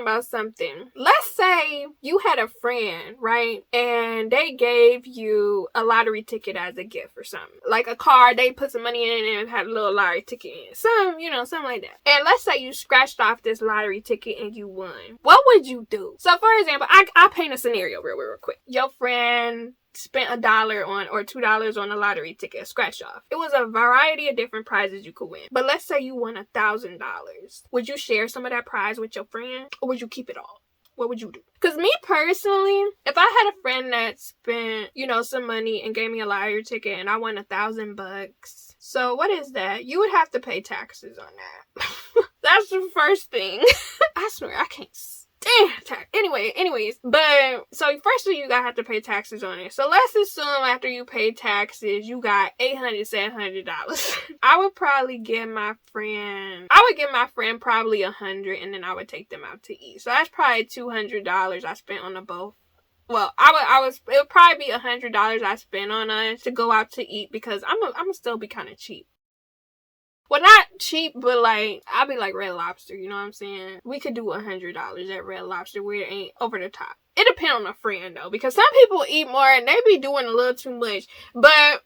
about something. Let's say you had a friend, right? And they gave you a lottery ticket as a gift or something. Like a card, they put some money in it and had a little lottery ticket in. Something like that. And let's say you scratched off this lottery ticket and you won. What would you do? So for example, I'll paint a scenario real quick. Your friend spent $1 on or $2 on a lottery ticket, scratch off. It was a variety of different prizes you could win. But let's say you won $1,000. Would you share some of that prize with your friend, or would you keep it all? What would you do? Because me personally, if I had a friend that spent, some money and gave me a lottery ticket and I won $1,000, so what is that? You would have to pay taxes on that. That's the first thing. I swear, I can't stand tax. Anyways, but so firstly, you gotta have to pay taxes on it. So let's assume after you pay taxes, you got $800, $700. I would probably give my friend probably $100, and then I would take them out to eat. So that's probably $200 I spent on the both. Well, it would probably be $100 I spent on us to go out to eat, because I'm still be kind of cheap. Well, not cheap, but I'll be like Red Lobster, you know what I'm saying? We could do $100 at Red Lobster where it ain't over the top. It depends on the friend though, because some people eat more and they be doing a little too much. But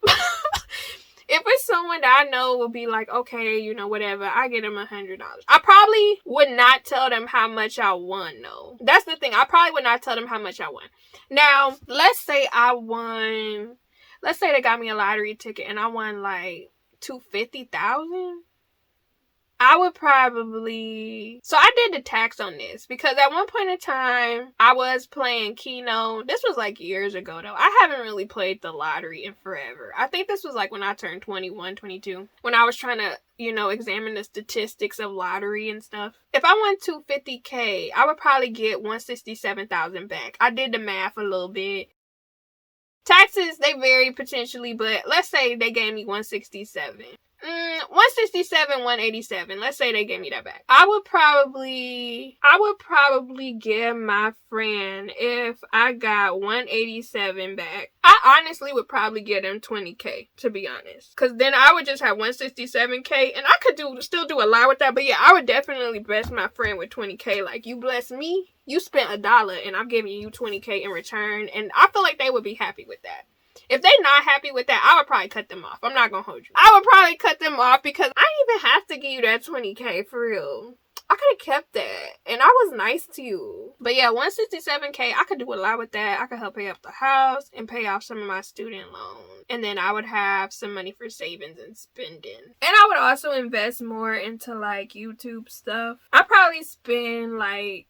if it's someone that I know will be like, okay, whatever, I get them $100. I probably would not tell them how much I won though. That's the thing. I probably would not tell them how much I won. Now, let's say they got me a lottery ticket and I won like $250,000. I would probably... So I did the tax on this because at one point in time, I was playing Keno. This was like years ago though. I haven't really played the lottery in forever. I think this was like when I turned 21, 22. When I was trying to, examine the statistics of lottery and stuff. If I won $250K, I would probably get $167,000 back. I did the math a little bit. Taxes, they vary potentially, but let's say they gave me 167. 167, 187. Let's say they gave me that back. I would probably give my friend, if I got 187 back, I honestly would probably get him $20K, to be honest. Because then I would just have 167K, and I could still do a lot with that. But yeah, I would definitely bless my friend with $20K. Like, you bless me, you spent $1, and I'm giving you $20K in return. And I feel like they would be happy with that. If they're not happy with that, I would probably cut them off. I'm not going to hold you. I would probably cut them off because I didn't even have to give you that $20K for real. I could have kept that. And I was nice to you. But yeah, $167K, I could do a lot with that. I could help pay off the house and pay off some of my student loans. And then I would have some money for savings and spending. And I would also invest more into like YouTube stuff. I probably spend like...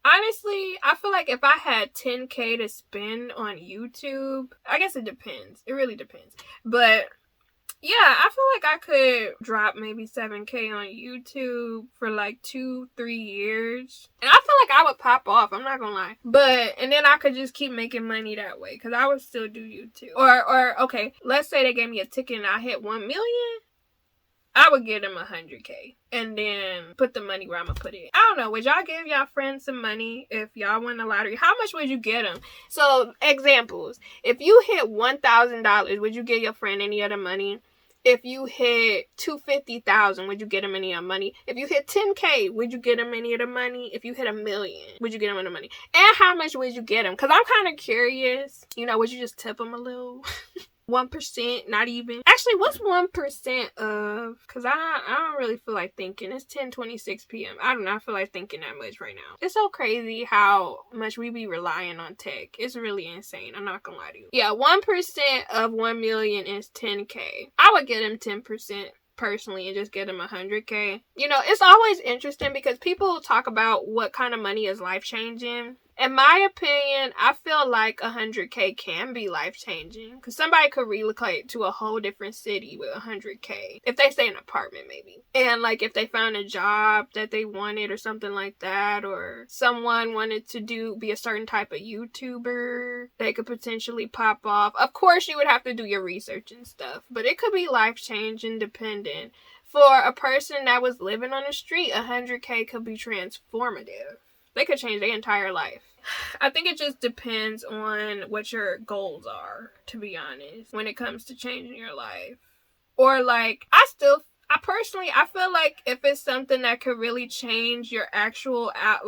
Honestly, I feel like if I had $10K to spend on YouTube, I guess it depends. It really depends. But yeah, I feel like I could drop maybe $7K on YouTube for like 2-3 years. And I feel like I would pop off. I'm not gonna lie. And then I could just keep making money that way. Because I would still do YouTube. Or okay, let's say they gave me a ticket and I hit 1 million. I would give them $100K and then put the money where I'm gonna put it. I don't know. Would y'all give y'all friends some money if y'all won the lottery? How much would you get them? So, examples. If you hit $1,000, would you give your friend any other money? If you hit $250,000, would you get them any other money? If you hit $10K, would you get them any other money? If you hit $1 million, would you get them any money? And how much would you get them? Because I'm kind of curious. Would you just tip them a little? 1%, not even. Actually, what's 1% of? Because I don't really feel like thinking. It's 10:26 p.m. I do not feel like thinking that much right now. It's so crazy how much we be relying on tech. It's really insane. I'm not gonna lie to you. Yeah, 1% of 1 million is 10K. I would get him 10% personally and just get him 100K. It's always interesting because people talk about what kind of money is life-changing. In my opinion, I feel like 100K can be life-changing. Because somebody could relocate to a whole different city with 100K. If they stay in an apartment, maybe. And, like, if they found a job that they wanted or something like that. Or someone wanted to be a certain type of YouTuber. They could potentially pop off. Of course, you would have to do your research and stuff. But it could be life-changing dependent. For a person that was living on the street, 100K could be transformative. They could change their entire life. I think it just depends on what your goals are, to be honest, when it comes to changing your life. Or like, I I feel like if it's something that could really change your actual I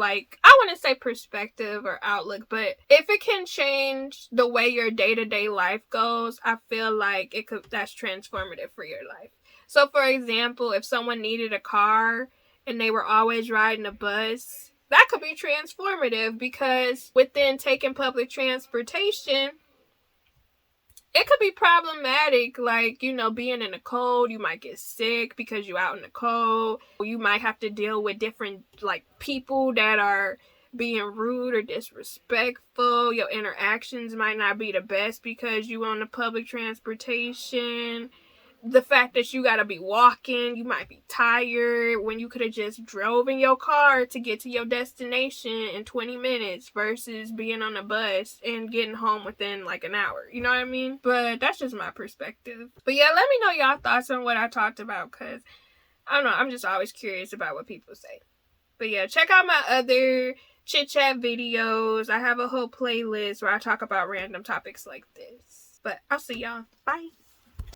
wouldn't say perspective or outlook, but if it can change the way your day-to-day life goes, I feel like that's transformative for your life. So for example, if someone needed a car and they were always riding a bus, that could be transformative, because within taking public transportation, it could be problematic, like, being in the cold. You might get sick because you're out in the cold. You might have to deal with different, like, people that are being rude or disrespectful. Your interactions might not be the best because you on the public transportation. The fact that you gotta be walking, you might be tired when you could have just drove in your car to get to your destination in 20 minutes versus being on a bus and getting home within like an hour. You know what I mean? But that's just my perspective. But yeah, let me know y'all thoughts on what I talked about, because I don't know, I'm just always curious about what people say. But yeah, check out my other chit chat videos. I have a whole playlist where I talk about random topics like this. But I'll see y'all. Bye.